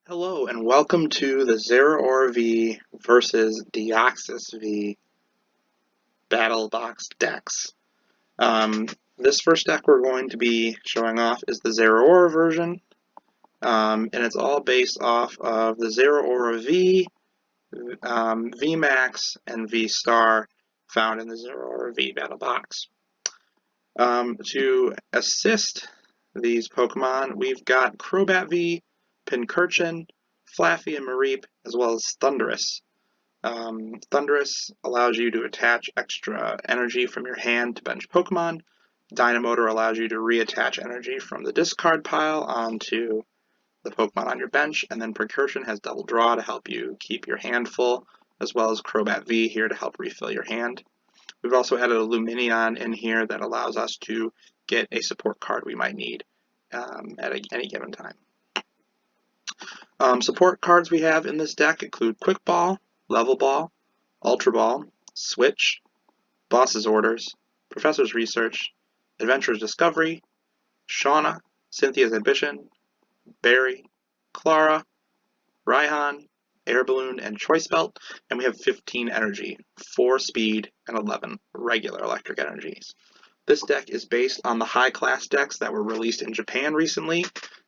Hello and welcome to the Zeraora V versus Deoxys V Battle Box decks. This first deck we're going to be showing off is the Zeraora version, and it's all based off of the Zeraora V, V Max, and V Star found in the Zeraora V Battle Box. To assist these Pokemon, we've got Crobat V, Pincurchin, Flaffy, and Mareep, as well as Thundurus. Thundurus allows you to attach extra energy from your hand to bench Pokemon. Dynamotor allows you to reattach energy from the discard pile onto the Pokemon on your bench, and then Pincurchin has Double Draw to help you keep your hand full, as well as Crobat V here to help refill your hand. We've also added a Lumineon in here that allows us to get a support card we might need at any given time. Support cards we have in this deck include Quick Ball, Level Ball, Ultra Ball, Switch, Boss's Orders, Professor's Research, Adventurer's Discovery, Shauna, Cynthia's Ambition, Barry, Clara, Raihan, Air Balloon, and Choice Belt, and we have 15 energy, 4 speed, and 11 regular electric energies. This deck is based on the high-class decks that were released in Japan recently,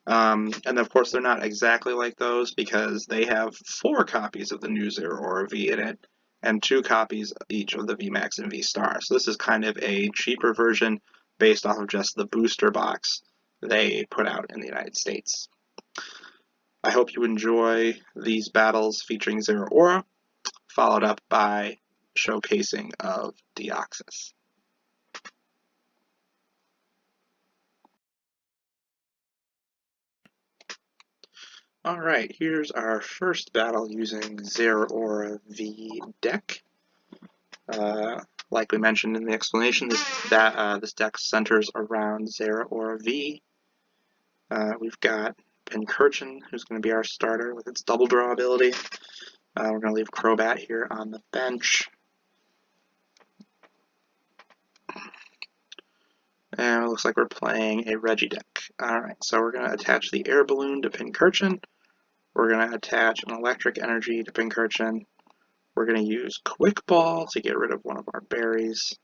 and of course they're not exactly like those because they have 4 copies of the new Zeraora V in it, and 2 copies each of the VMAX and V-Star. So this is kind of a cheaper version based off of just the booster box they put out in the United States. I hope you enjoy these battles featuring Zeraora, followed up by showcasing of Deoxys. Alright, here's our first battle using Zeraora V deck. Like we mentioned in the explanation, this deck centers around Zeraora V. We've got Pincurchin, who's going to be our starter with its Double Draw ability. We're going to leave Crobat here on the bench. And it looks like we're playing a Regideck. Alright, so we're going to attach the Air Balloon to Pincurchin. We're going to attach an Electric Energy to Pincurchin. We're going to use Quick Ball to get rid of one of our berries.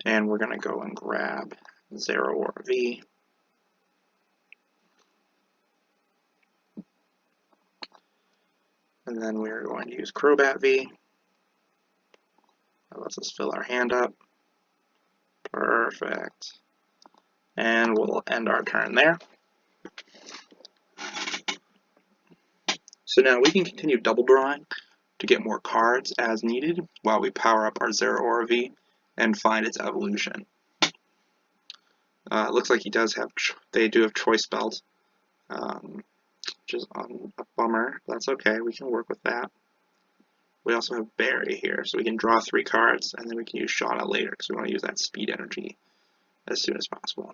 And we're going to go and grab Zeraora V. And then we're going to use Crobat V. That lets us fill our hand up. Perfect. And we'll end our turn there. So now we can continue double drawing to get more cards as needed while we power up our Zeraora V and find its evolution. It looks like they do have Choice Belt, which is a bummer. That's okay, we can work with that. We also have Barry here, so we can draw 3 cards, and then we can use Shauna later, because we want to use that speed energy as soon as possible.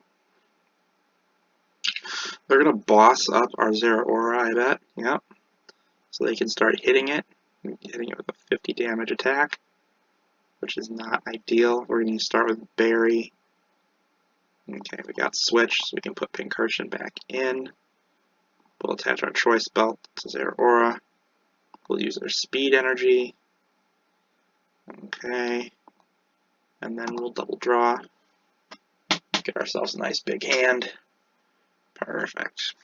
They're going to boss up our Zeraora, I bet. Yep. So they can start hitting it with a 50 damage attack, which is not ideal. We're going to start with Barry. Okay, we got Switch, so we can put Pincurchin back in. We'll attach our Choice Belt to Zeraora. We'll use our Speed Energy. Okay. And then we'll double draw. Get ourselves a nice big hand. Perfect.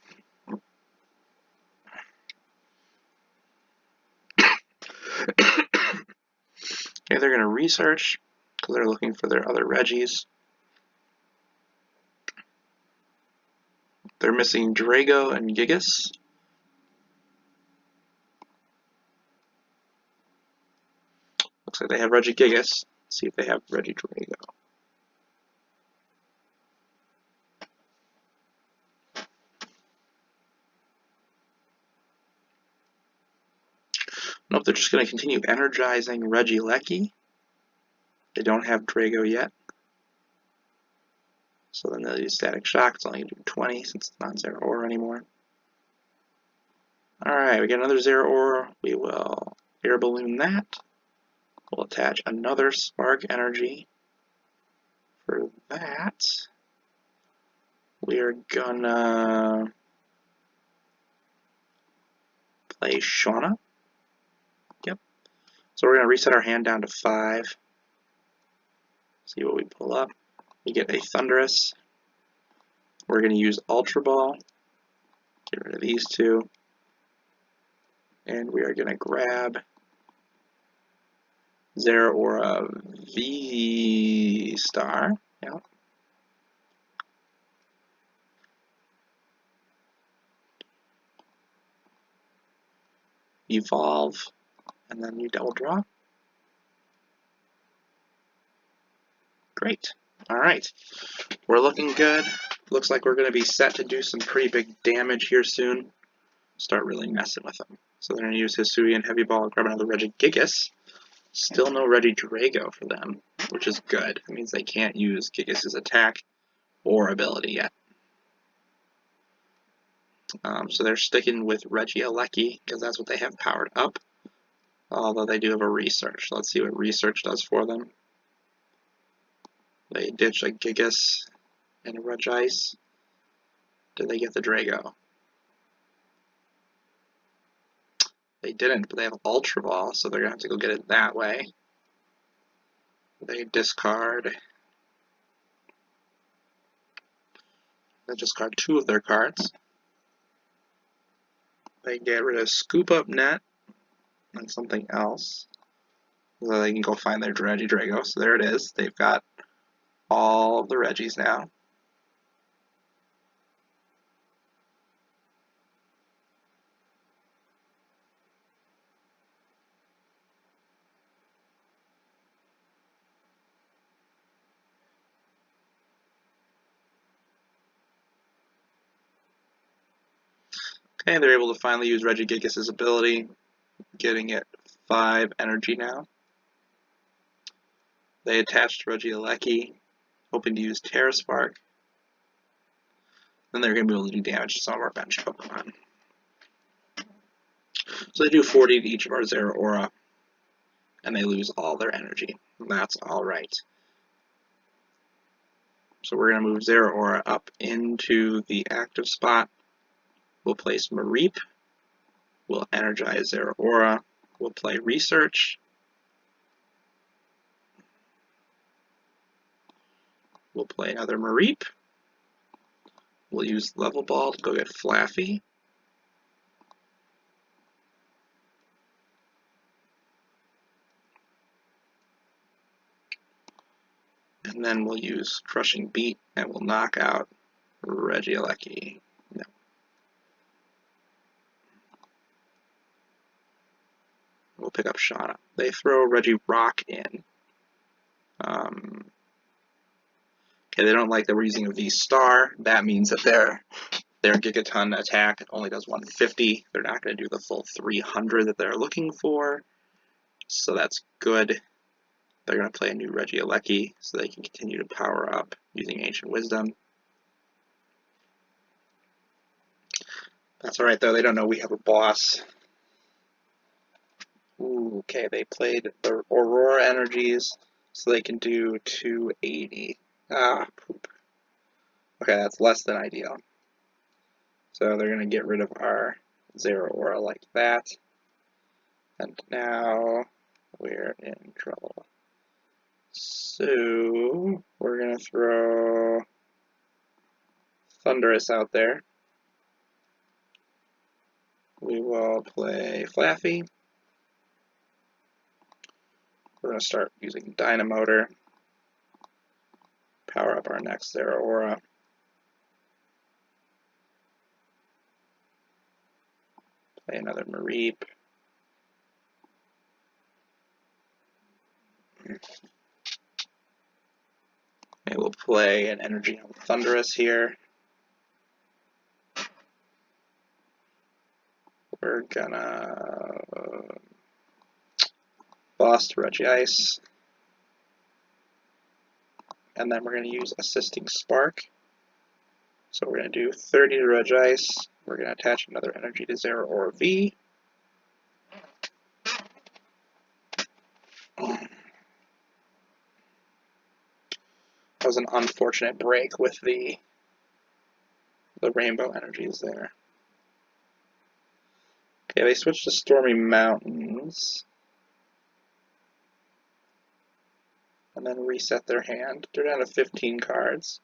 Okay, they're going to research because they're looking for their other Reggies. They're missing Drago and Gigas. Looks like they have Regigigas. Let's see if they have Regidrago. Nope, they're just going to continue energizing Regieleki. They don't have Drago yet. So then they'll use Static Shock. It's only going to do 20 since it's not Zeraora anymore. Alright, we get another Zeraora. We will Air Balloon that. We'll attach another Spark Energy. For that, we are gonna play Shauna. Yep. So we're going to reset our hand down to 5. See what we pull up. We get a Thunderous. We're going to use Ultra Ball. Get rid of these two. And we are going to grab Zeraora V-Star. Yep. Evolve. And then you double draw. Great. Alright. We're looking good. Looks like we're going to be set to do some pretty big damage here soon. Start really messing with them. So they're going to use Hisuian Heavy Ball, grab another Regigigas. Still no Regidrago for them, which is good. It means they can't use Gigas' attack or ability yet. So they're sticking with Regieleki, because that's what they have powered up. Although they do have a Research. Let's see what Research does for them. They ditch a Gigas and a Regice. Did they get the Drago? They didn't, but they have Ultra Ball, so they're going to have to go get it that way. They discard. They discard 2 of their cards. They get rid of Scoop Up Net and something else. So they can go find their Regidrago. So there it is. They've got all of the Regis now. Okay, they're able to finally use Regigigas' ability, getting it 5 energy now. They attached Regieleki, hoping to use Terra Spark. Then they're going to be able to do damage to some of our bench Pokemon. So they do 40 to each of our Zeraora, and they lose all their energy. That's alright. So we're going to move Zeraora up into the active spot. We'll place Mareep. We'll energize Zeraora. We'll play Research. We'll play another Mareep. We'll use Level Ball to go get Flaffy. And then we'll use Crushing Beat and we'll knock out Regieleki. No. We'll pick up Shauna. They throw Regirock in. Okay, they don't like that we're using a V-Star. That means that their Gigaton attack only does 150. They're not going to do the full 300 that they're looking for. So that's good. They're going to play a new Regieleki so they can continue to power up using Ancient Wisdom. That's alright though, they don't know we have a boss. Ooh, okay, they played the Aurora Energies so they can do 280. Ah, poop. Okay, that's less than ideal. So they're going to get rid of our Zeraora like that. And now we're in trouble. So we're going to throw Thunderous out there. We will play Flaffy. We're going to start using Dynamotor. Power up our next Zeraora. Play another Mareep. And we'll play an Energy on Thunderous here. We're gonna Boss to Regice. And then we're going to use Assisting Spark. So we're going to do 30 to Regice. We're going to attach another energy to Zeraora V. That was an unfortunate break with the rainbow energies there. Okay, they switched to Stormy Mountains. And then reset their hand. They're down to 15 cards.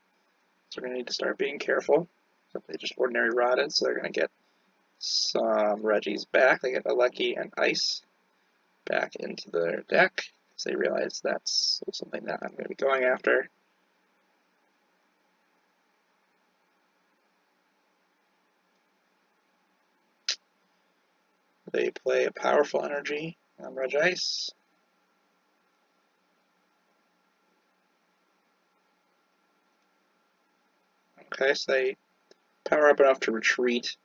So we're going to need to start being careful. So they just ordinary rotted, so they're going to get some Reggies back. They get Alecki and Ice back into their deck, because they realize that's something that I'm going to be going after. They play a powerful energy on Regice. Okay, so they power up enough to retreat,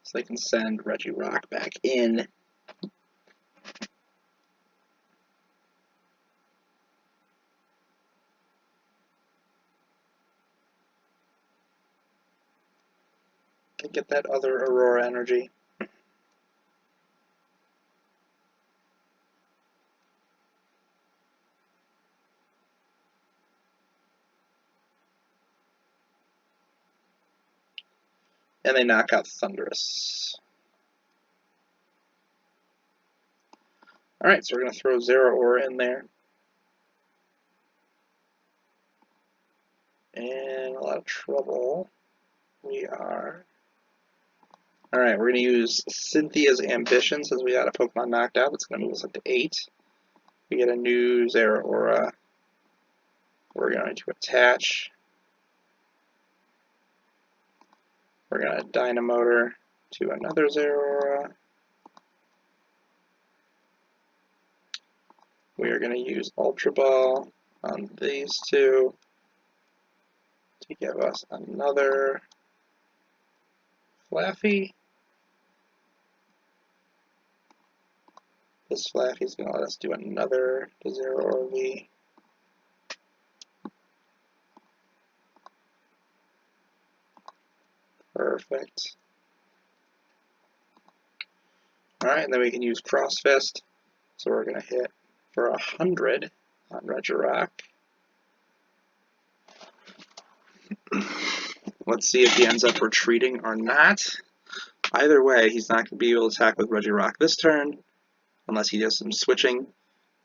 so they can send Regirock back in. They get that other Aurora energy. And they knock out Thunderous. Alright, so we're going to throw Zeraora in there. In a lot of trouble. We are. Alright, we're going to use Cynthia's Ambition since we got a Pokemon knocked out. That's going to move us up to 8. We get a new Zeraora. We're going to attach. We're going to Dynamotor to another Zeraora. We are going to use Ultra Ball on these two to give us another Flaffy. This Flaffy is going to let us do another Zeraora V. Perfect. Alright, and then we can use Cross Fist. So we're going to hit for 100 on Regirock. Let's see if he ends up retreating or not. Either way, he's not going to be able to attack with Regirock this turn, unless he does some switching.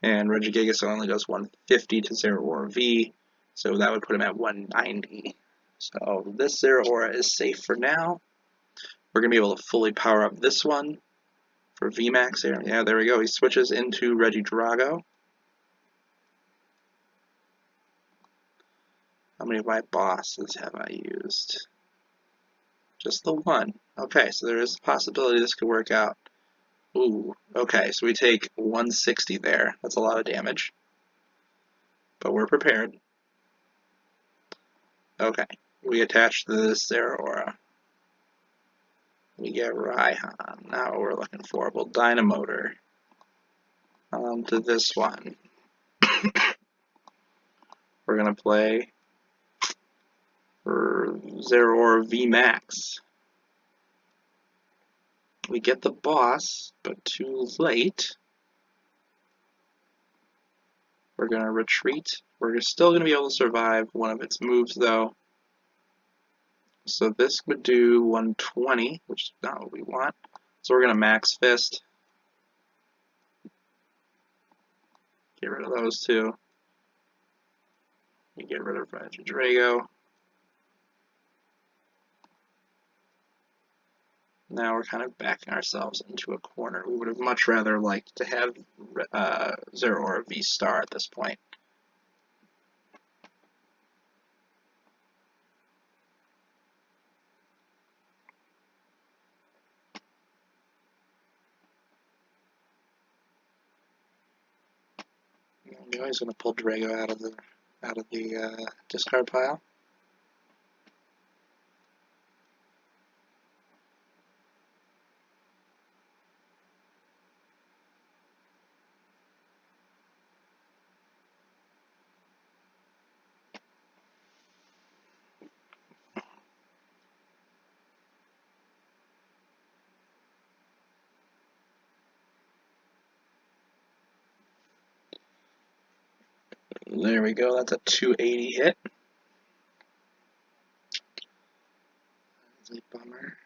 And Regigigas only does 150 to Zeraora V, so that would put him at 190. So this Zeraora is safe for now. We're going to be able to fully power up this one for VMAX here. Yeah, there we go. He switches into Regidrago. How many white bosses have I used? Just the one. Okay, so there is a possibility this could work out. Ooh, okay, so we take 160 there. That's a lot of damage. But we're prepared. Okay, we attach this Zeraora. We get Raihan. Now what we're looking for. We'll Dynamotor to this one. We're going to play for Zeraora VMAX. We get the boss, but too late. We're going to retreat. We're still going to be able to survive one of its moves, though. So this would do 120, which is not what we want. So we're going to Max Fist. Get rid of those two. You get rid of Regidrago. Now we're kind of backing ourselves into a corner. We would have much rather liked to have Zeraora V-Star at this point. I'm always going to pull Drago out of the discard pile. There we go, that's a 280 hit. That's a bummer.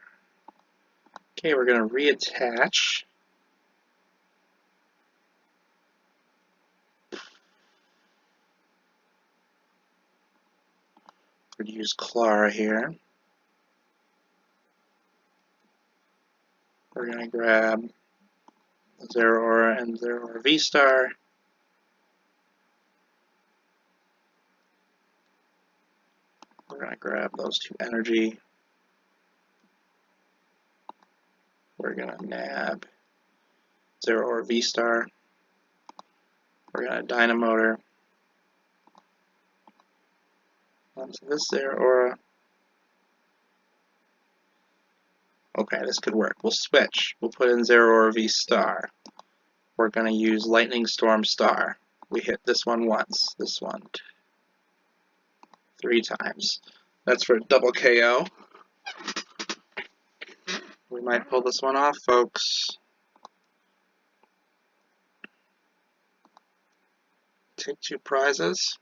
Okay, we're going to reattach. We're going to use Clara here. We're going to grab Zeraora and Zeraora V-Star. We're going to grab those two energy. We're going to nab Zeraora V-Star. We're going to Dynamotor onto this Zeraora. Okay, this could work. We'll switch. We'll put in Zeraora V-Star. We're going to use Lightning Storm Star. We hit this one once, this one 3 times. That's for double KO. We might pull this one off, folks. Take 2 prizes.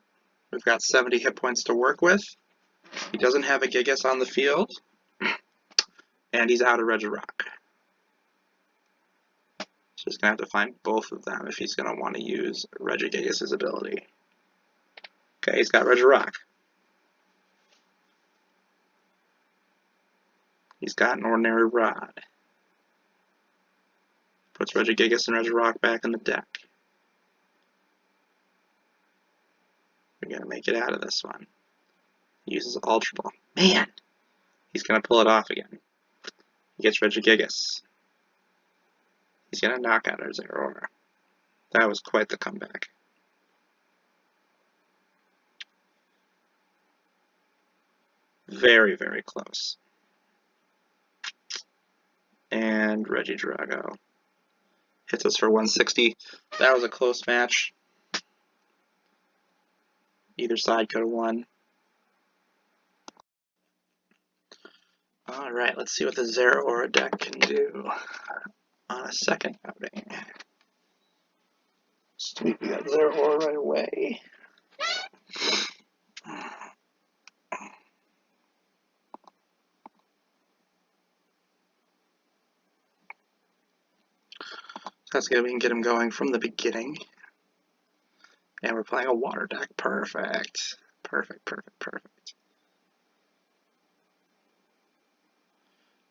We've got 70 hit points to work with. He doesn't have a Gigas on the field. And he's out of Regirock. So he's going to have to find both of them if he's going to want to use Regigigas' ability. Okay, he's got Regirock. He's got an Ordinary Rod. Puts Regigigas and Regirock back in the deck. We're going to make it out of this one. He uses Ultra Ball. Man! He's going to pull it off again. He gets Regigigas. He's going to knock out our Zeraora. That was quite the comeback. Very, very close. And Regidrago hits us for 160. That was a close match. Either side could have won. Alright, let's see what the Zeraora deck can do on a second outing. Sweet, we got Zeraora right away. That's good, we can get him going from the beginning. And we're playing a water deck. Perfect. Perfect, perfect, perfect.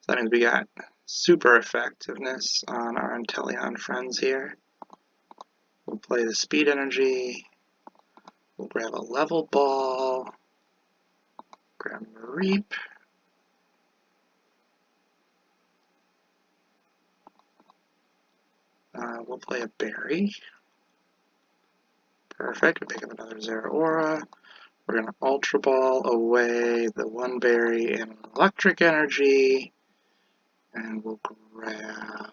So that means we got super effectiveness on our Inteleon friends here. We'll play the speed energy. We'll grab a level ball. Grab Reap. We'll play a berry. Perfect. We pick up another Zeraora. We're going to Ultra Ball away the one berry and electric energy. And we'll grab...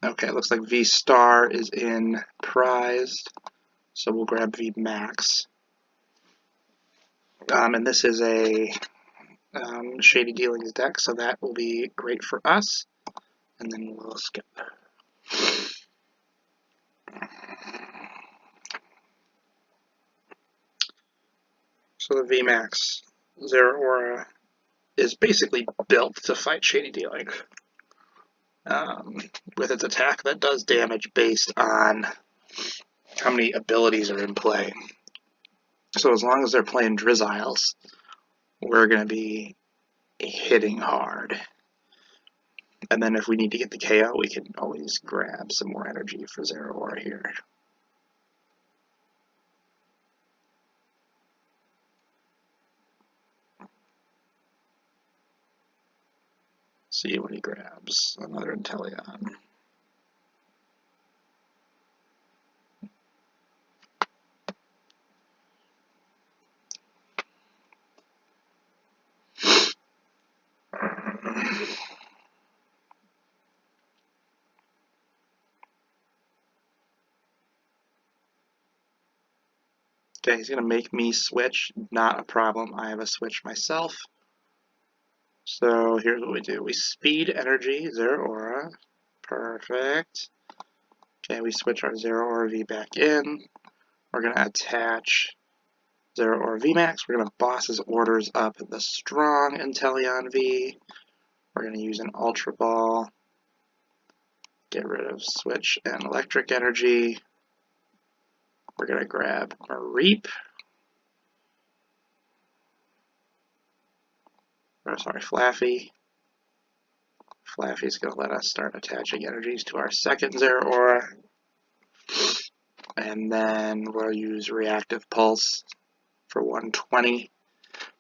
Okay, it looks like V-Star is in prized. So we'll grab V-Max. And this is a Shady Dealings deck, so that will be great for us. And then we'll skip. So the VMAX Zeraora is basically built to fight Shady Dealing. With its attack that does damage based on how many abilities are in play. So as long as they're playing Drizziles, we're going to be hitting hard. And then if we need to get the KO, we can always grab some more energy for Zeraora here. See what he grabs. Another Inteleon. Okay, he's going to make me switch. Not a problem. I have a switch myself. So here's what we do. We speed energy Zeraora. Perfect. Okay, we switch our Zeraora V back in. We're going to attach Zeraora VMAX. We're going to boss his orders up the strong Inteleon V. We're going to use an Ultra Ball, get rid of Switch and Electric Energy. We're going to grab Mareep. Flaffy. Flaffy's going to let us start attaching energies to our second Zeraora. And then we'll use Reactive Pulse for 120.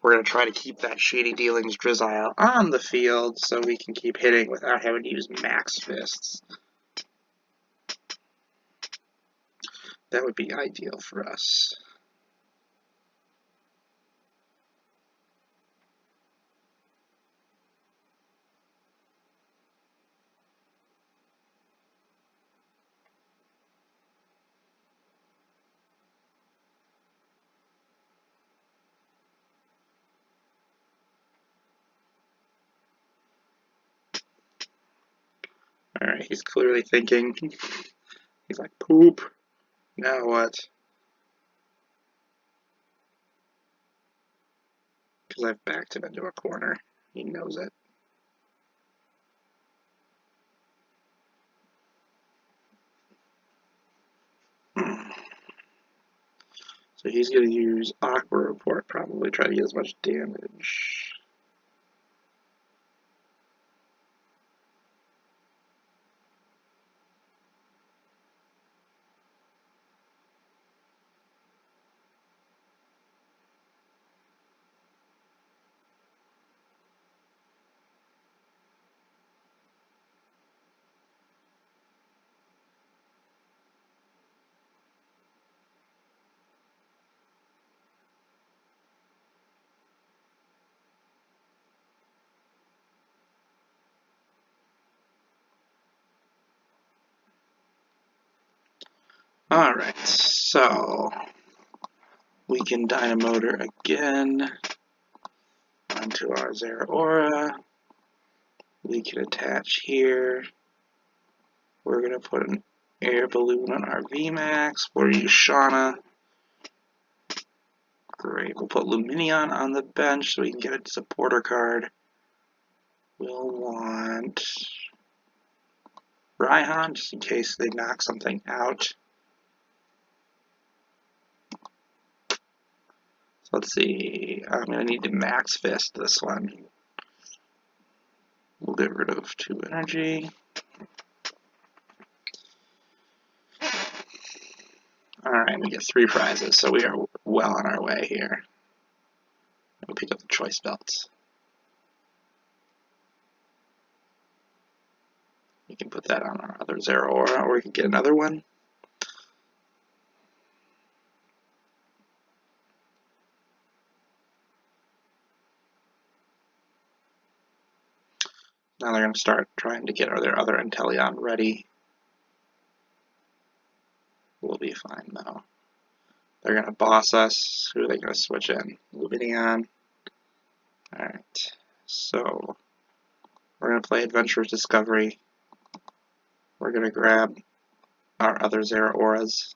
We're going to try to keep that Shady Dealings Drizzile on the field so we can keep hitting without having to use Max Fists. That would be ideal for us. Alright, he's clearly thinking. He's like, poop. Now what? Because I've backed him into a corner. He knows it. So he's going to use Aqua Report, probably try to get as much damage. Alright, so we can Dynamotor again onto our Zeraora. We can attach here. We're going to put an air balloon on our VMAX. We'll use Shauna. Great. We'll put Luminion on the bench so we can get a supporter card. We'll want Raihan just in case they knock something out. So let's see. I'm going to need to Max Fist this one. We'll get rid of 2 energy. Alright, we get 3 prizes, so we are well on our way here. We'll pick up the choice belts. We can put that on our other Zeraora, or we can get another one. Now they're going to start trying to get their other Inteleon ready. We'll be fine, though. They're going to boss us. Who are they going to switch in? Luminion. Alright, so we're going to play Adventurer's Discovery. We're going to grab our other Zeraoras.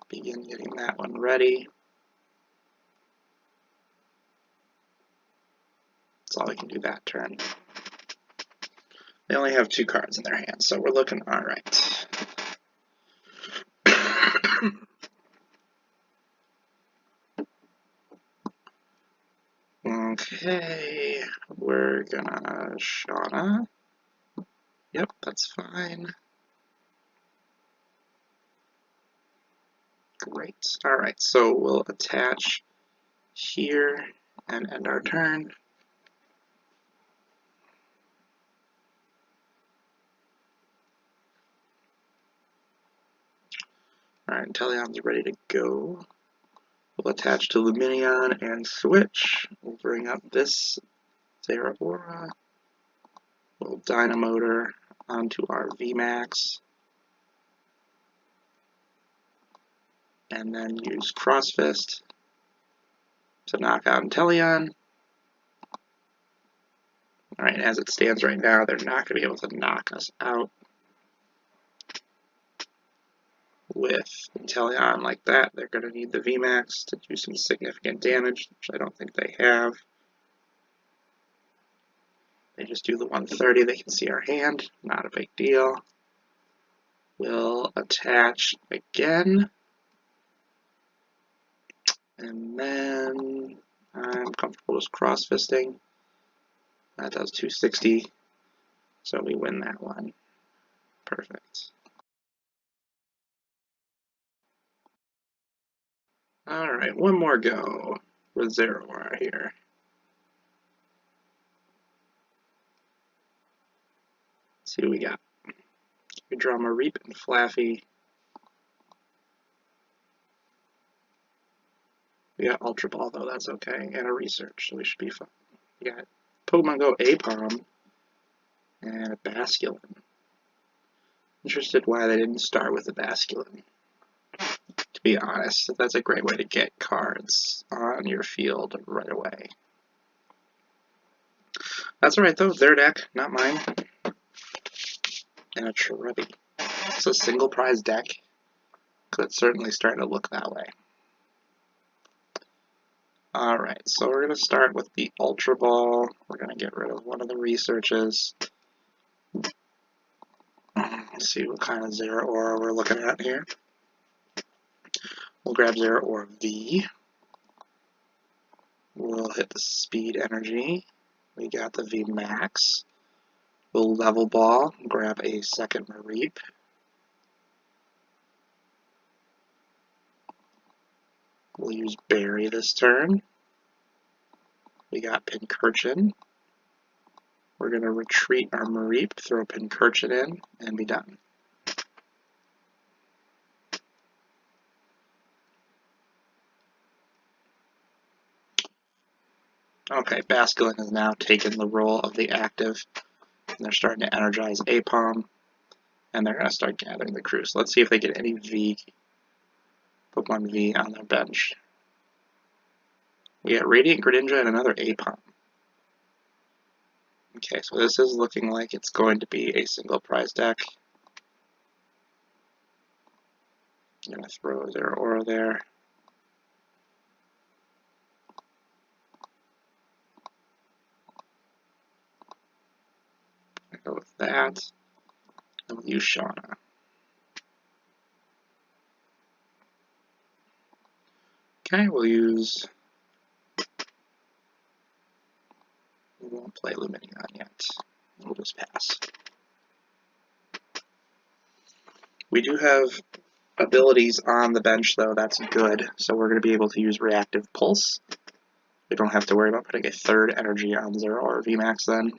Begin getting that one ready. That's all we can do that turn. They only have 2 cards in their hands, so we're looking alright. Okay, we're gonna Shauna. Yep, that's fine. Great. Alright, so we'll attach here and end our turn. Alright, Inteleon's ready to go. We'll attach to Luminion and switch. We'll bring up this Zeraora. We'll Dynamotor onto our VMAX. And then use Crossfist to knock out Inteleon. Alright, as it stands right now, they're not going to be able to knock us out. with Inteleon like that, they're going to need the VMAX to do some significant damage, which I don't think they have. They just do the 130, they can see our hand, not a big deal. We'll attach again. And then I'm comfortable just cross-fisting. That does 260, so we win that one. Perfect. Alright, one more go with Zeraora here. Let's see what we got. We draw Mareep and Flaffy. We got Ultra Ball, though, that's okay, and a Research, so we should be fine. We got Pokemon Go Apom and a Basculin. Interested why they didn't start with a Basculin. To be honest, that's a great way to get cards on your field right away. That's alright, though. Their deck, not mine. And a Cherubi. It's a single prize deck. It's certainly starting to look that way. Alright, so we're going to start with the Ultra Ball. We're going to get rid of one of the researches. Let's see what kind of Zeraora we're looking at here. We'll grab Zeraora V. We'll hit the Speed Energy. We got the V Max. We'll Level Ball, grab a second Mareep. We'll use Berry this turn. We got Pincurchin. We're going to retreat our Mareep, throw Pincurchin in, and be done. Okay, Basculin has now taken the role of the active, and they're starting to energize Apom, and they're going to start gathering the crew. So let's see if they get any V, Pokemon V on their bench. We got Radiant Greninja and another Apom. Okay, so this is looking like it's going to be a single prize deck. I'm going to throw Zeraora there. Go with that, and we'll use Shauna. Okay, we'll use... We won't play Lumineon yet. We'll just pass. We do have abilities on the bench, though. That's good. So we're going to be able to use Reactive Pulse. We don't have to worry about putting a third energy on Zeraora VMAX then.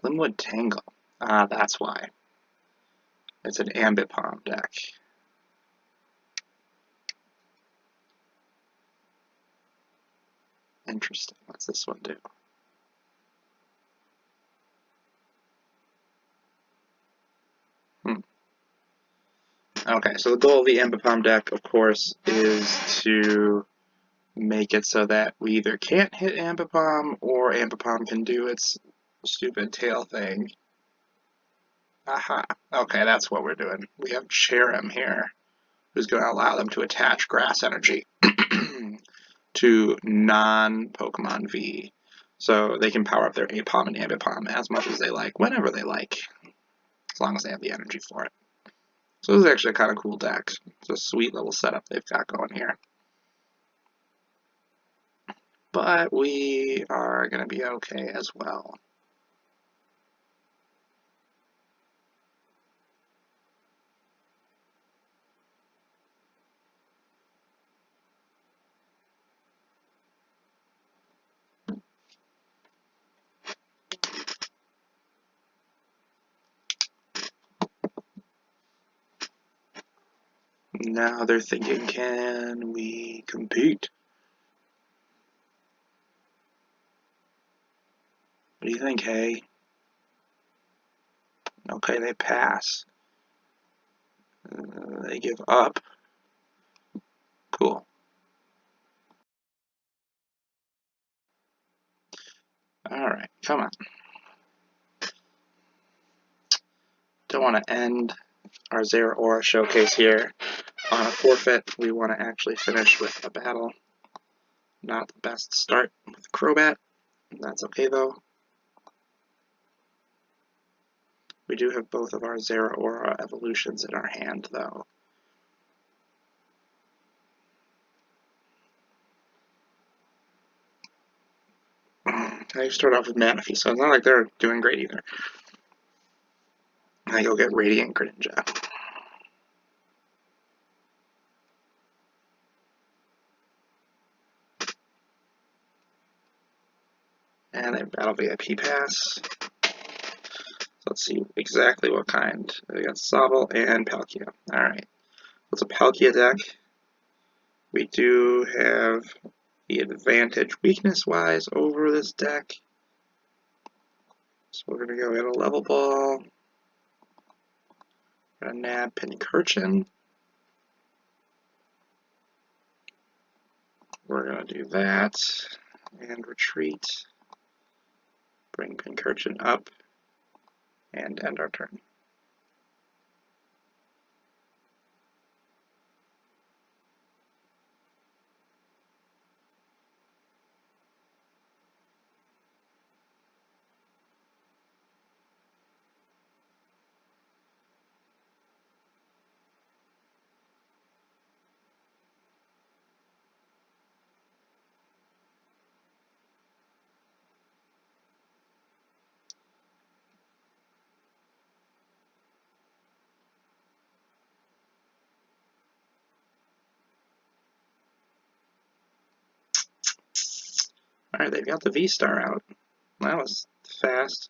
Glimwood Tangle. Ah, that's why. It's an Ambipom deck. Interesting. What's this one do? Okay, so the goal of the Ambipom deck, of course, is to make it so that we either can't hit Ambipom or Ambipom can do its stupid tail thing. Aha. Okay, that's what we're doing. We have Cherrim here, who's going to allow them to attach Grass Energy to non-Pokemon V. So they can power up their Apom and Ambipom as much as they like, whenever they like, as long as they have the energy for it. So this is actually a kind of cool deck. It's a sweet little setup they've got going here. But we are going to be okay as well. Now they're thinking, can we compete? What do you think, hey? Okay, they pass. They give up. Cool. Alright, come on. Don't want to end our Zeraora showcase here on a forfeit. We want to actually finish with a battle. Not the best start with Crobat. That's okay though. We do have both of our Zeraora evolutions in our hand though. I start off with Manaphy, so it's not like they're doing great either. I go get Radiant Greninja. And they battle VIP pass. So let's see exactly what kind. We got Sobble and Palkia. Alright. It's a Palkia deck. We do have the advantage weakness-wise over this deck. So we're going to go get a level ball. We're going to nab Pincurchin. We're going to do that. And retreat. Bring Pincurchin up. And end our turn. Alright, they've got the V-Star out. That was fast.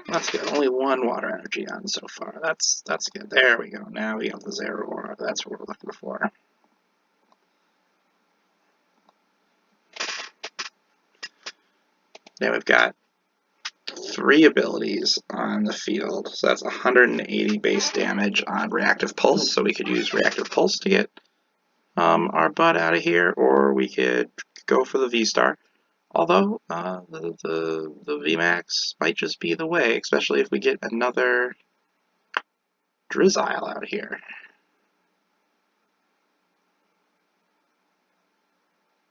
That's good. Only one water energy on so far. That's good. There we go. Now we have the Zeraora. That's what we're looking for. Now we've got 3 abilities on the field. So that's 180 base damage on Reactive Pulse. So we could use Reactive Pulse to get our butt out of here, or we could go for the V-Star. Although the VMAX might just be the way, especially if we get another Drizzile out here.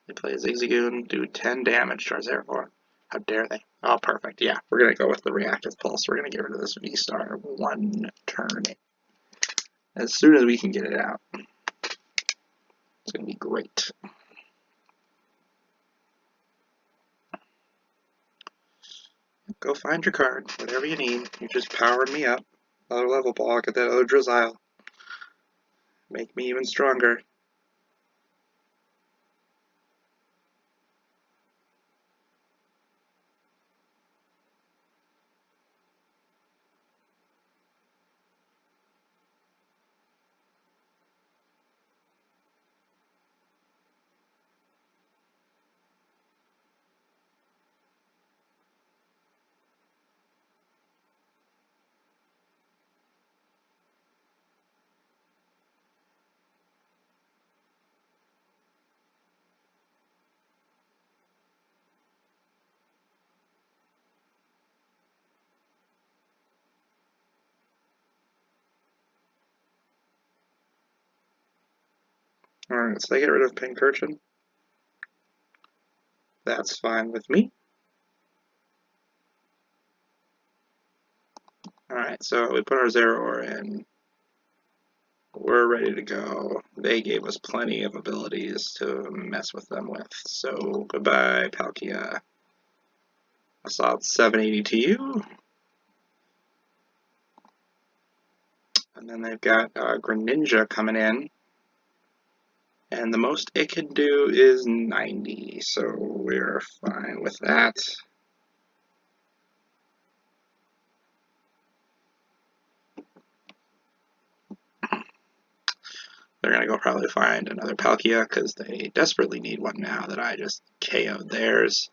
They play a Zigzagoon, do 10 damage to our Zeraora. How dare they? Oh, perfect. Yeah, we're going to go with the Reactive Pulse. We're going to get rid of this V-Star 1 turn. As soon as we can get it out. It's going to be great. Go find your card, whatever you need. You just powered me up. Another level ball, get that other Drizzile. Make me even stronger. Alright, so they get rid of Pincurchin. That's fine with me. Alright, so we put our Zeraora in. We're ready to go. They gave us plenty of abilities to mess with them with. So, goodbye, Palkia. A solid 780 to you. And then they've got Greninja coming in. And the most it can do is 90, so we're fine with that. They're going to go probably find another Palkia because they desperately need one now that I just KO'd theirs.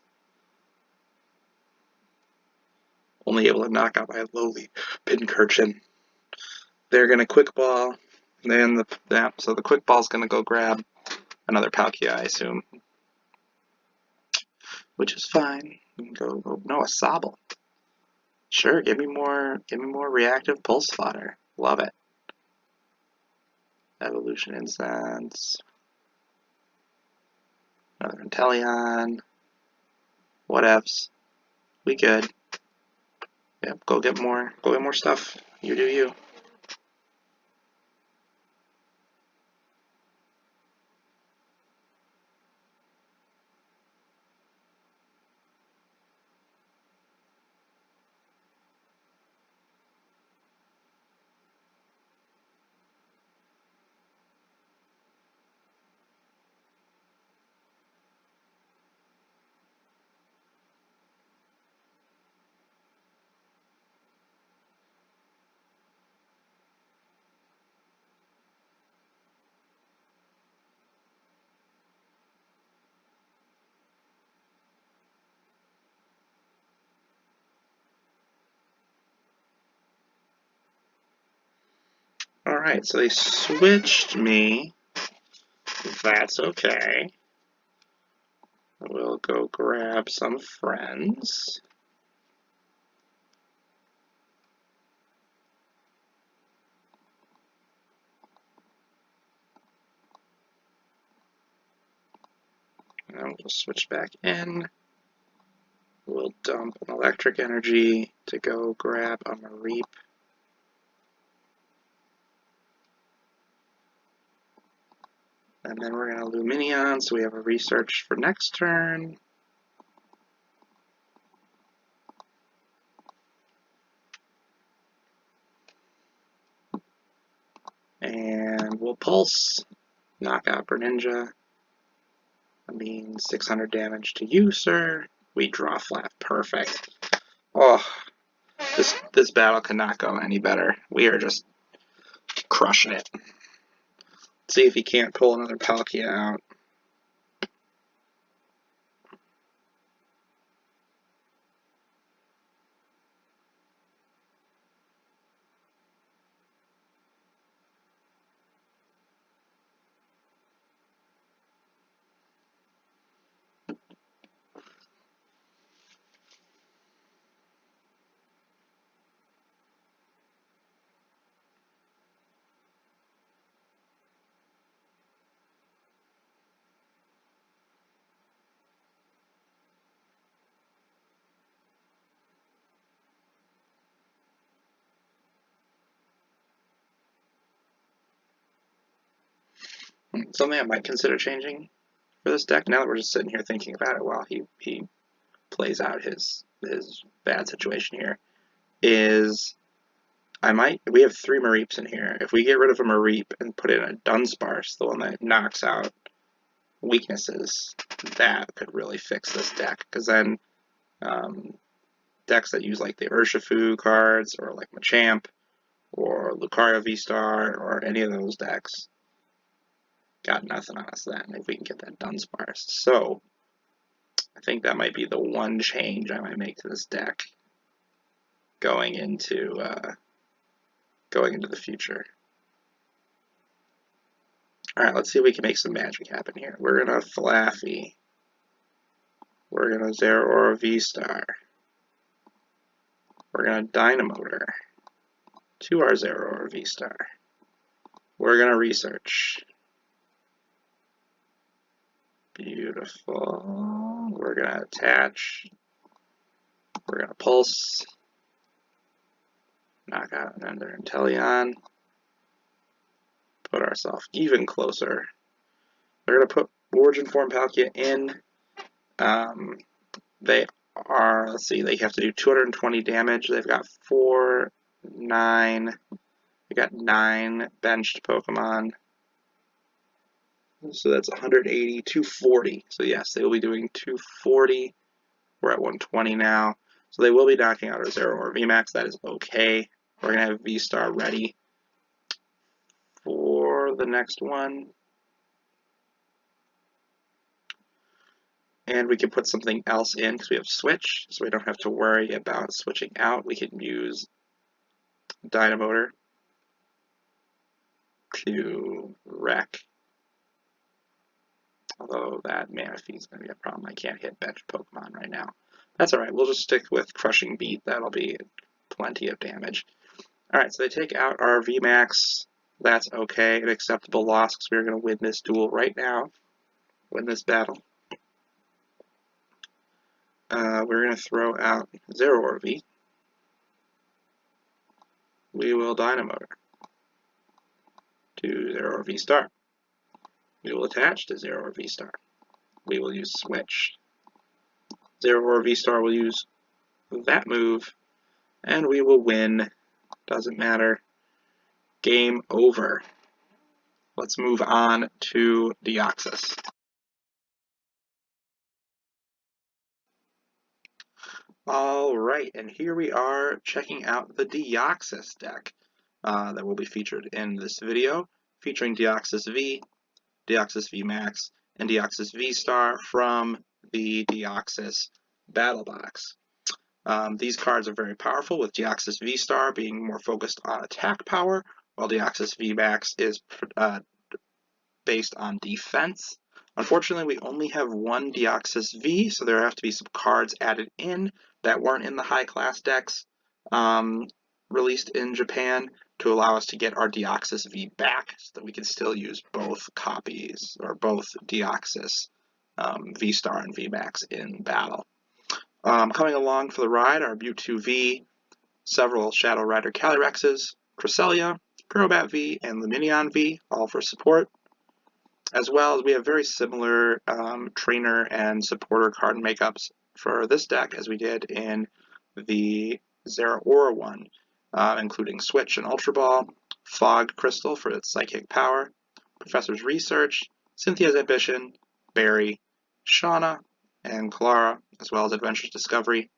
Only able to knock out my lowly Pincurchin. They're going to Quick Ball. So the Quick Ball's going to go grab another Palkia, I assume. Which is fine. No, a Sobble. Sure, give me more reactive pulse fodder. Love it. Evolution Incense. Another Inteleon. Whatevs. We good. Yep, go get more stuff. You do you. Alright, so they switched me. That's okay. We'll go grab some friends. And we'll switch back in. We'll dump an electric energy to go grab a Mareep. And then we're going to Luminion, so we have a research for next turn. And we'll Pulse, knock out Greninja. I mean, 600 damage to you, sir. We draw flat. Perfect. Oh, this battle cannot go any better. We are just crushing it. Let's see if he can't pull another Palkia out. Something I might consider changing for this deck, now that we're just sitting here thinking about it while he plays out his bad situation here, is we have 3 Mareeps in here. If we get rid of a Mareep and put in a Dunsparce, the one that knocks out weaknesses, that could really fix this deck. Because then decks that use like the Urshifu cards, or like Machamp, or Lucario V-Star, or any of those decks, got nothing on us then if we can get that Dunsparce. So I think that might be the one change I might make to this deck going into the future. Alright, let's see if we can make some magic happen here. We're gonna Flaffy. We're gonna Zeraora V-Star. We're gonna Dynamotor to our Zeraora V-Star. We're gonna Research. Beautiful. We're gonna attach. We're gonna Pulse. Knock out another Inteleon. Put ourselves even closer. They're gonna put Origin Form Palkia in. They are, let's see, they have to do 220 damage. They've got 4, 9. They got 9 benched Pokemon. So that's 180, 240. So yes, they will be doing 240. We're at 120 now. So they will be knocking out our Zeraora VMAX. That is okay. We're going to have V-Star ready for to the next one. And we can put something else in because we have switch, so we don't have to worry about switching out. We can use Dynamotor to wreck. Although that mana fee is going to be a problem. I can't hit bench Pokemon right now. That's alright, we'll just stick with Crushing Beat. That'll be plenty of damage. Alright, so they take out our VMAX. That's okay, an acceptable loss because we're going to win this duel right now. Win this battle. We're going to throw out Zeraora V. We will Dynamotor to Zeraora V Star. We will attach to Zeraora V Star. We will use Switch. Zeraora V Star will use that move, and we will win. Doesn't matter. Game over. Let's move on to Deoxys. Alright, and here we are checking out the Deoxys deck that will be featured in this video, featuring Deoxys V, Deoxys V Max, and Deoxys V Star from the Deoxys Battle Box. These cards are very powerful, with Deoxys V Star being more focused on attack power, while Deoxys V Max is based on defense. Unfortunately, we only have one Deoxys V, so there have to be some cards added in that weren't in the high-class decks released in Japan to allow us to get our Deoxys V back, so that we can still use both copies, or both Deoxys V Star and V Max in battle. Coming along for the ride are Mewtwo V, several Shadow Rider Calyrexes, Cresselia, Crobat V, and Lumineon V, all for support. As well as we have very similar trainer and supporter card makeups for this deck as we did in the Zeraora one, including Switch and Ultra Ball, Fog Crystal for its psychic power, Professor's Research, Cynthia's Ambition, Berry, Shauna, and Clara, as well as Adventure's Discovery.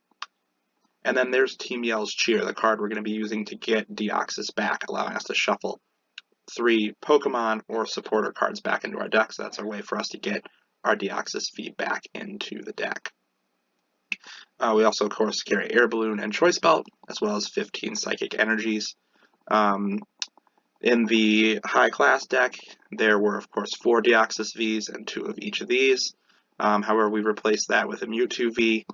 And then there's Team Yell's Cheer, the card we're going to be using to get Deoxys back, allowing us to shuffle 3 Pokemon or supporter cards back into our deck, so that's a way for us to get our Deoxys V back into the deck. We also, of course, carry Air Balloon and Choice Belt, as well as 15 Psychic Energies. In the high-class deck, there were, of course, 4 Deoxys Vs and 2 of each of these. However, we replaced that with a Mewtwo V,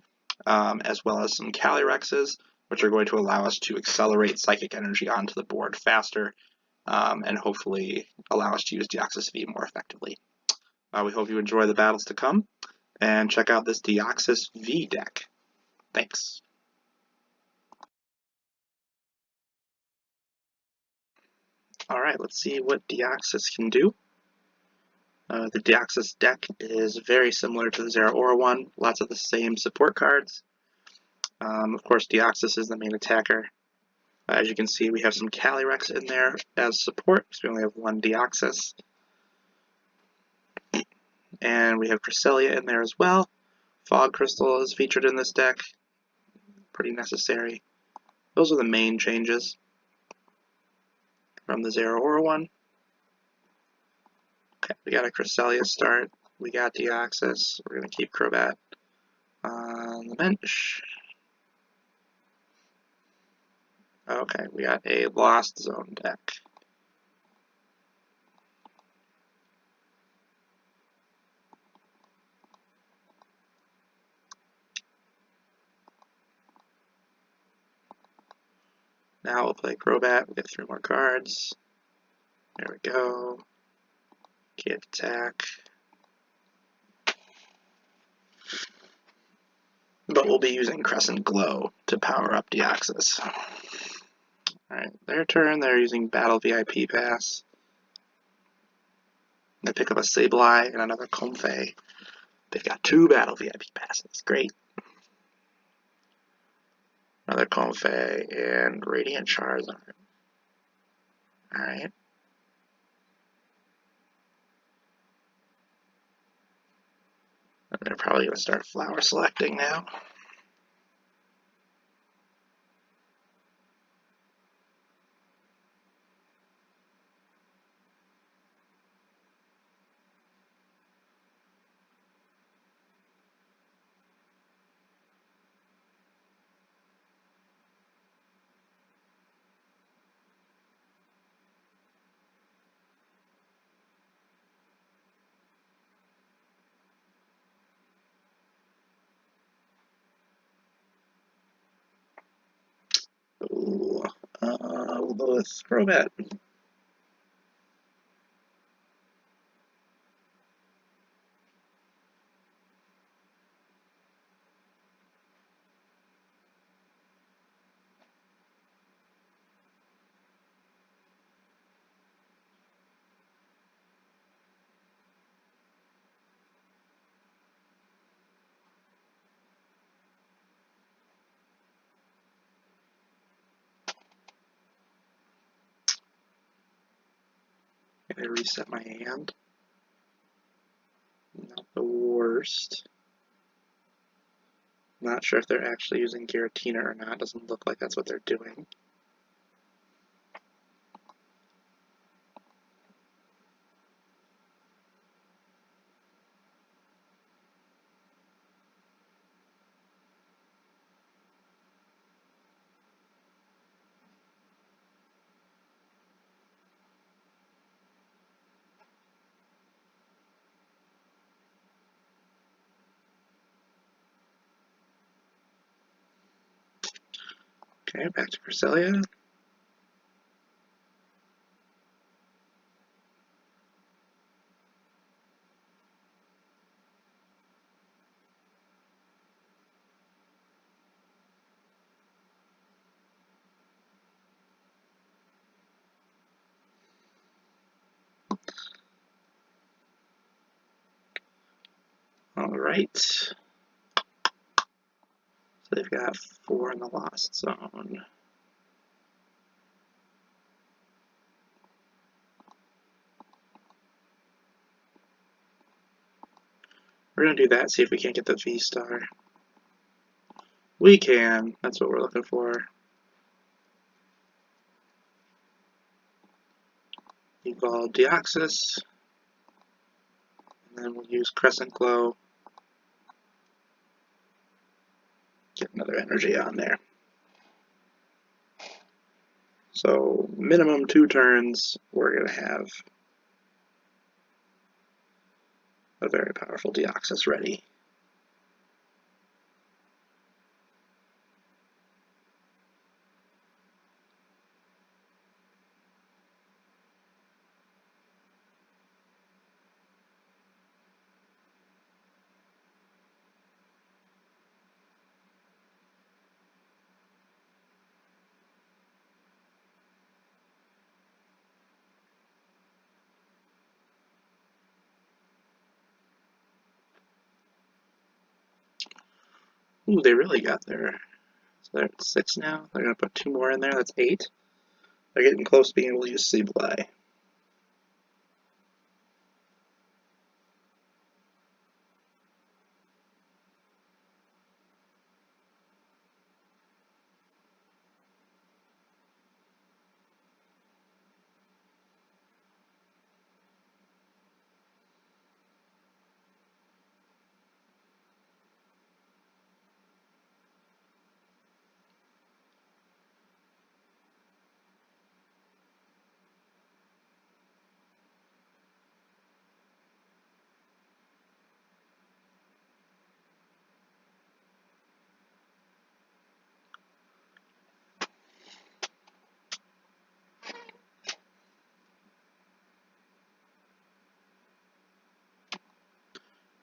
as well as some Calyrexes, which are going to allow us to accelerate Psychic Energy onto the board faster, and hopefully allow us to use Deoxys V more effectively. We hope you enjoy the battles to come, and check out this Deoxys V deck. Thanks. Alright, let's see what Deoxys can do. The Deoxys deck is very similar to the Zeraora one, lots of the same support cards. Of course, Deoxys is the main attacker. As you can see, we have some Calyrex in there as support, because we only have one Deoxys. And we have Cresselia in there as well. Fog Crystal is featured in this deck. Pretty necessary. Those are the main changes from the Zeraora one. Okay, we got a Cresselia start. We got Deoxys. We're going to keep Crobat on the bench. Okay, we got a Lost Zone deck. Now we'll play Crobat. We'll get 3 more cards. There we go. Can't attack. But we'll be using Crescent Glow to power up Deoxys. Alright, their turn. They're using Battle VIP Pass. They pick up a Sableye and another Comfey. They've got 2 Battle VIP Passes. Great. Another Comfey and Radiant Charizard. Alright. They're probably going to start flower selecting now. Ooh, we'll go with Crobat. I reset my hand. Not the worst. Not sure if they're actually using Giratina or not. Doesn't look like that's what they're doing. Okay, back to Cresselia. Alright. So they've got 4 in the Lost Zone. We're going to do that, see if we can't get the V-Star. We can. That's what we're looking for. Evolve Deoxys. And then we'll use Crescent Glow. Get another energy on there. So minimum 2 turns, we're going to have a very powerful Deoxys ready. Ooh, they really got there. So they're at 6 now. They're going to put 2 more in there. That's 8. They're getting close to being able to use Sableye.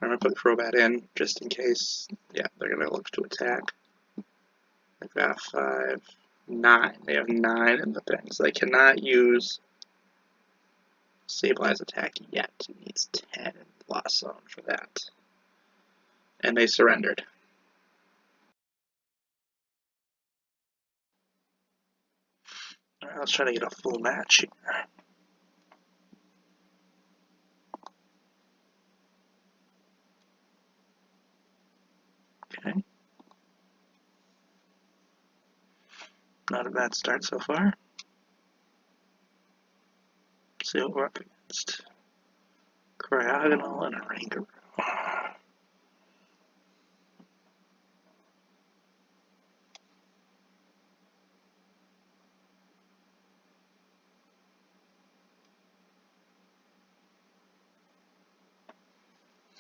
I'm going to put Crobat in just in case. Yeah, they're going to look to attack. They've got 5, 9. They have 9 in the thing, so they cannot use Sableye's attack yet. It needs 10 in the Lost Zone for that. And they surrendered. Alright, let's try to get a full match here. Okay. Not a bad start so far. Let's see what we're up against. Cryogonal and a Rangaroo.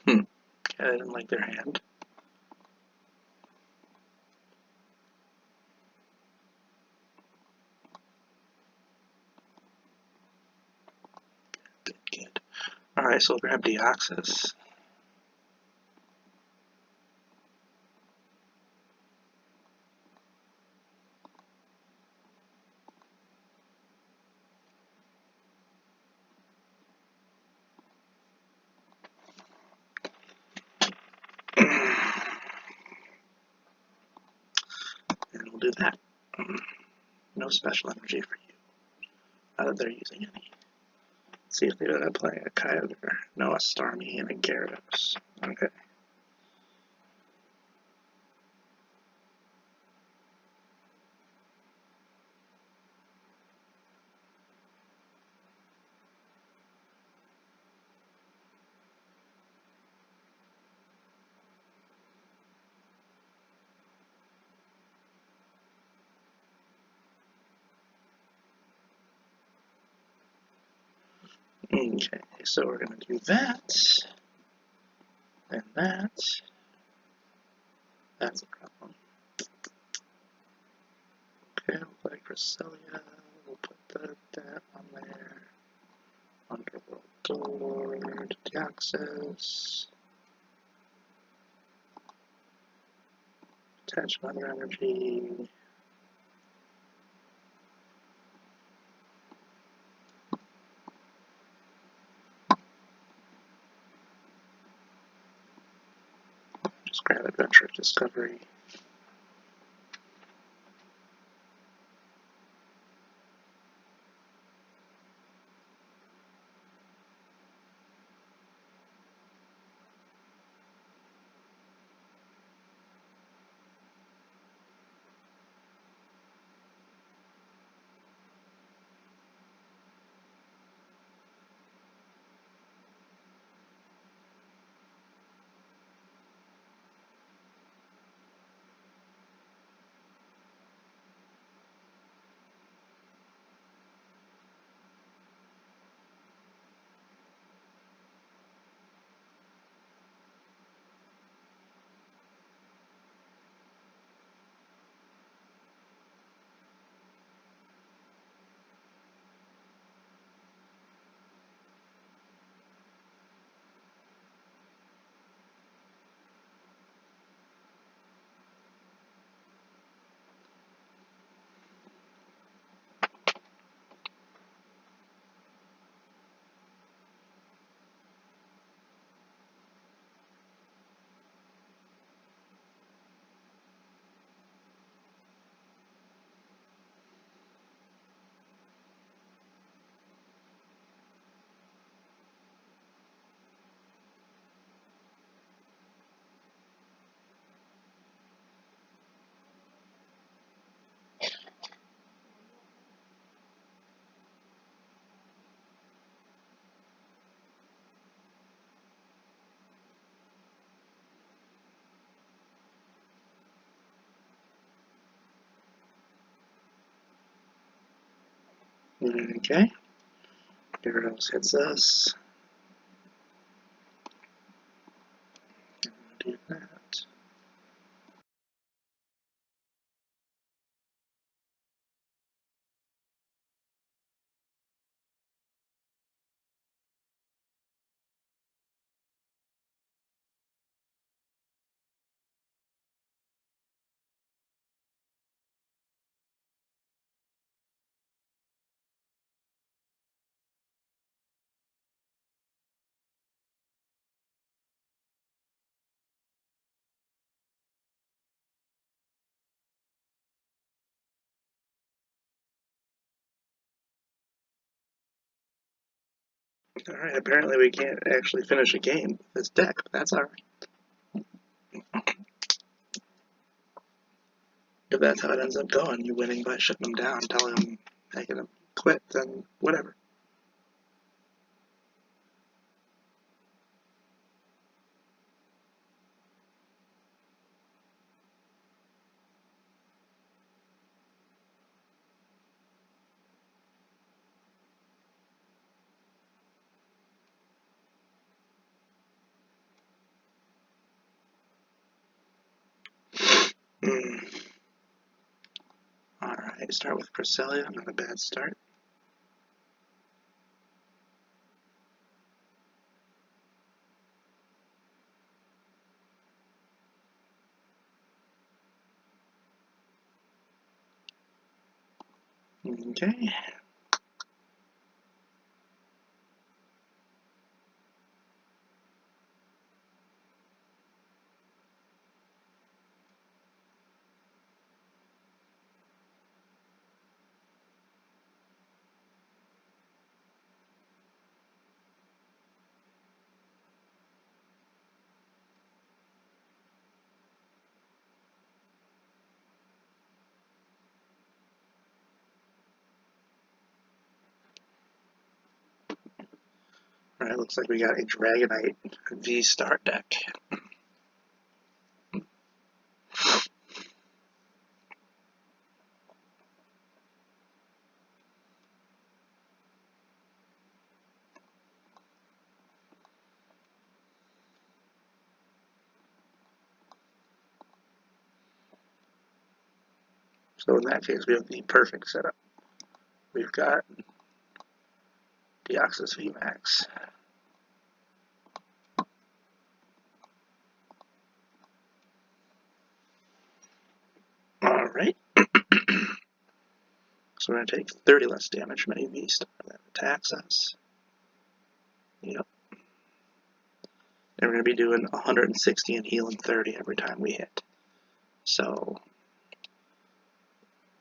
Okay, I didn't like their hand. Alright, so we'll grab Deoxys. And we'll do that. No special energy for you. Not that they're using any. Let's see if they're going to play a Kyogre. No, a Starmie and a Gyarados. Okay. Okay, so we're going to do that. And that. That's a problem. Okay, we'll play Cresselia. We'll put that on there. Underworld Door, Deoxys. Attach another energy. Just grab Adventure Discovery. Okay. Gyarados hits us. Do that. Alright, apparently we can't actually finish a game with this deck, but that's alright. If that's how it ends up going, you winning by shutting them down, telling them, making them quit, then whatever. Alright, start with Cresselia, not a bad start. Okay. Alright, looks like we got a Dragonite V-Star deck. So in that case, we have the perfect setup. We've got Deoxys VMAX. Alright. So we're going to take 30 less damage from any V-Star that attacks us. Yep. And we're going to be doing 160 and healing 30 every time we hit. So,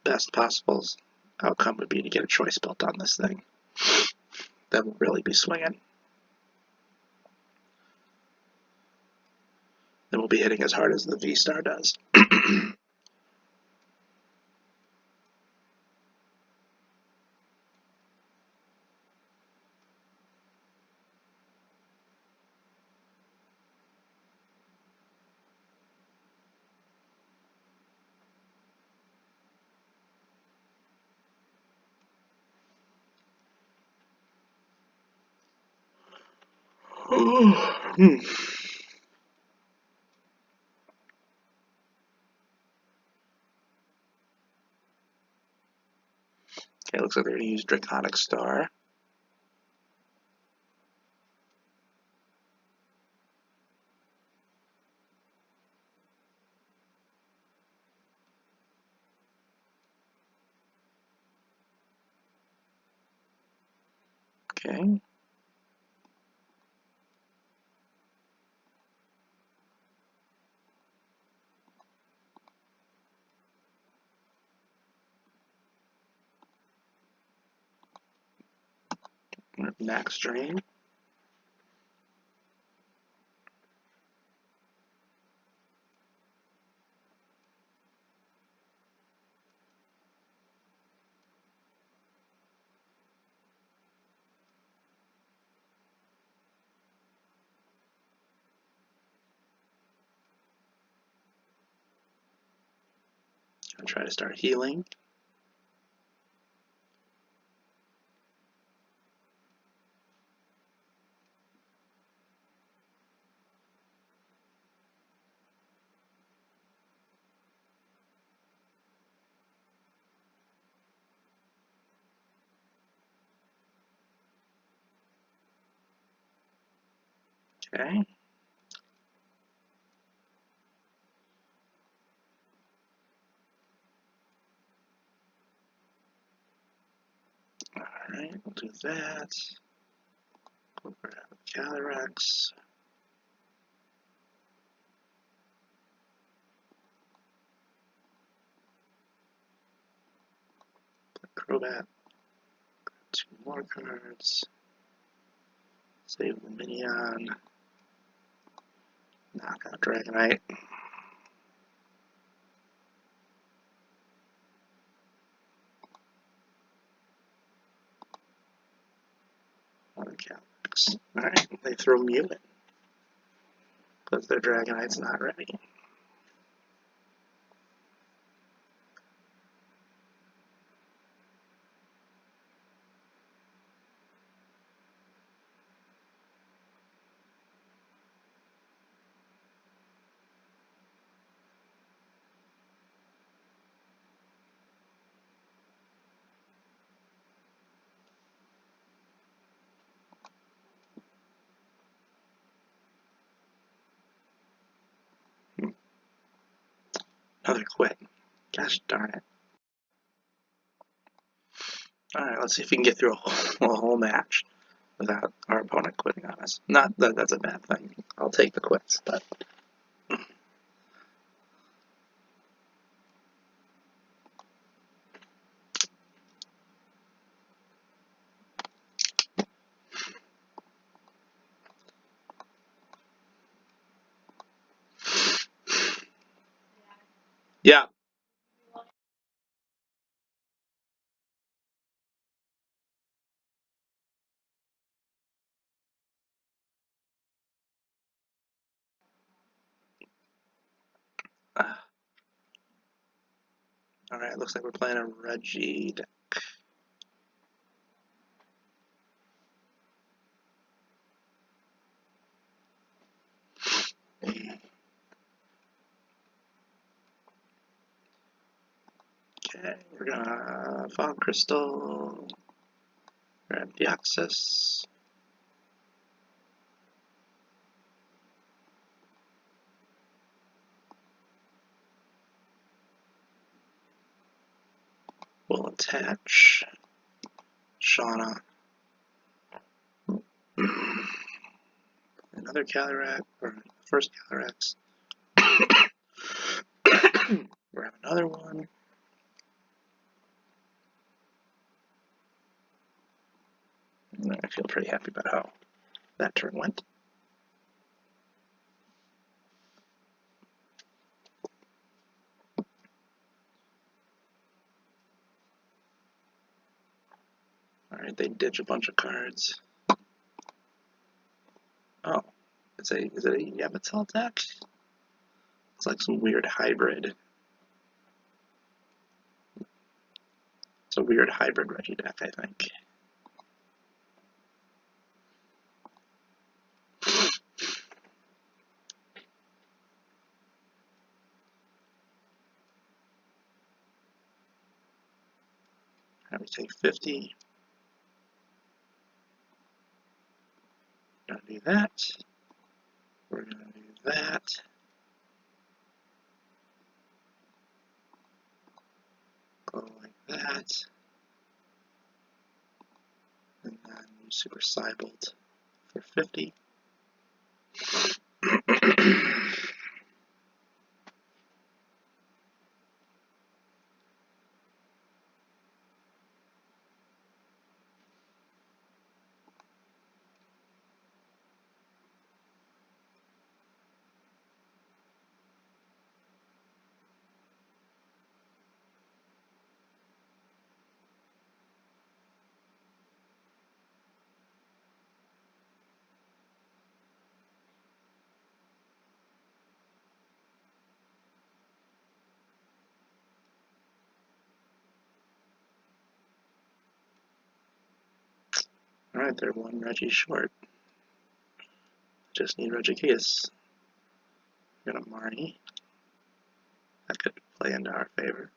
best possible outcome would be to get a choice built on this thing. That will really be swinging. Then we'll be hitting as hard as the V-Star does. Okay, looks like they're going to use Draconic Star. Okay. Max Drain. I'll try to start healing. Okay. Alright, we'll do that. We'll grab Calyrex. Crobat. 2 more cards. Save the Minion. Knock out Dragonite. One Calyrex. Alright, they throw Mew in. Because their Dragonite's not ready. Another quit. Gosh darn it. Alright, let's see if we can get through a whole match without our opponent quitting on us. Not that that's a bad thing. I'll take the quits, but... Yeah. Alright, looks like we're playing a Reggie deck. Okay, we're gonna Fog Crystal, grab Deoxys. We'll attach Shauna. Another Calyrex, or first Calyrex. We'll have another one. I feel pretty happy about how that turn went. Alright, they ditch a bunch of cards. Oh, is it a Yamatel deck? It's like some weird hybrid. It's a weird hybrid Reggie deck, I think. Have we take 50? We're gonna do that. We're gonna do that. Go like that. And then use Super Cybolt for 50. Alright, they're one Reggie short. Just need Regigigas. We're gonna Marnie. That could play into our favor.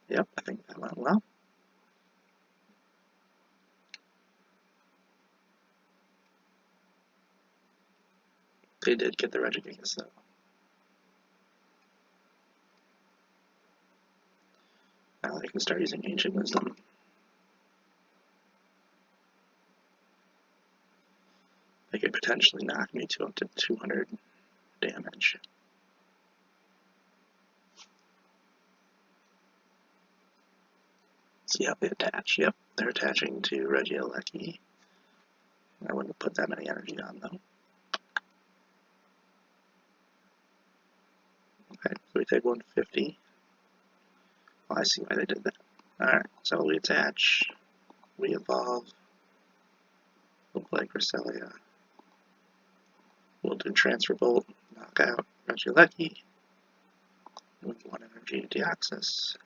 Yep, I think that went well. They did get the Regigigas though. Now they can start using Ancient Wisdom. They could potentially knock me to up to 200 damage. See how they attach. Yep, they're attaching to Regieleki. I wouldn't put that many energy on them. Okay, so we take 150. Oh, I see why they did that. Alright, so we attach, we evolve, we'll play Cresselia. We'll do Transfer Bolt, knock out Regieleki, with 1 energy Deoxys,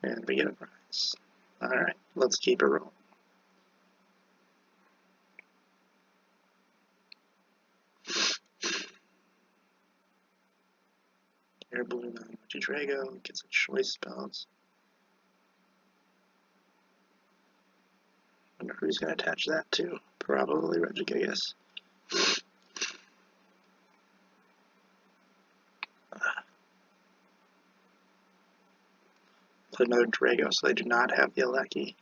and we get a prize. Alright, let's keep it rolling. Air Balloon on Regidrago, gets a choice spells. Wonder who's going to attach that to. Probably Regigigas. Put another Drago, so they do not have the Alecki.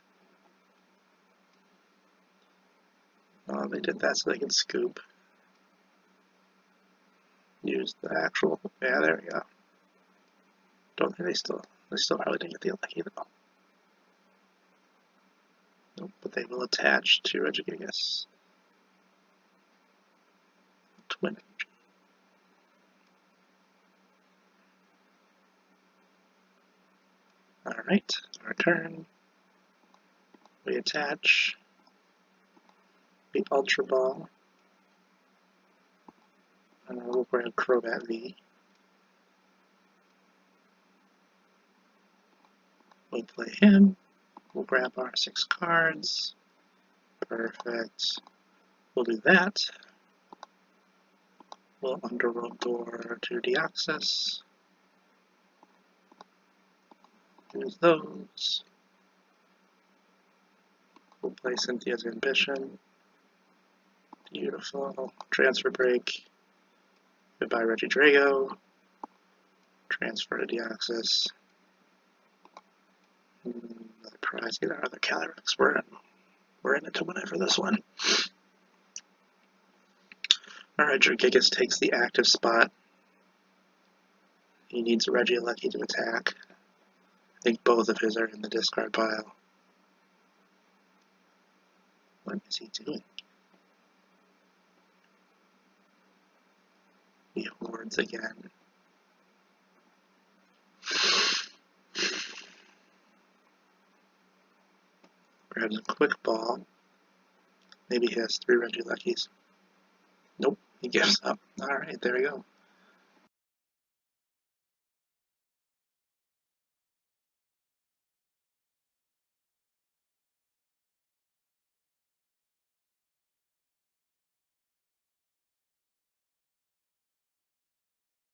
Oh, they did that so they can scoop. Use the actual. Yeah, there we go. Don't think they still probably didn't get the Alecki though. Nope, but they will attach to Regigigas. Twin energy. Alright, our turn. We attach the Ultra Ball. And we'll grab Crobat V. We'll play him. We'll grab our 6 cards. Perfect. We'll do that. We'll Underworld Door to Deoxys. Use those. We'll play Cynthia's Ambition. Beautiful. Transfer Break. Goodbye Regidrago. Transfer to Deoxys. Another prize. Get our other Calyrex. We're in it to win it for this one. Alright, Regigigas takes the active spot. He needs Regieleki to attack. I think both of his are in the discard pile. What is he doing? He hoards again. Grabs a quick ball. Maybe he has 3 Regielekis. Nope, he gives up. Alright, there we go.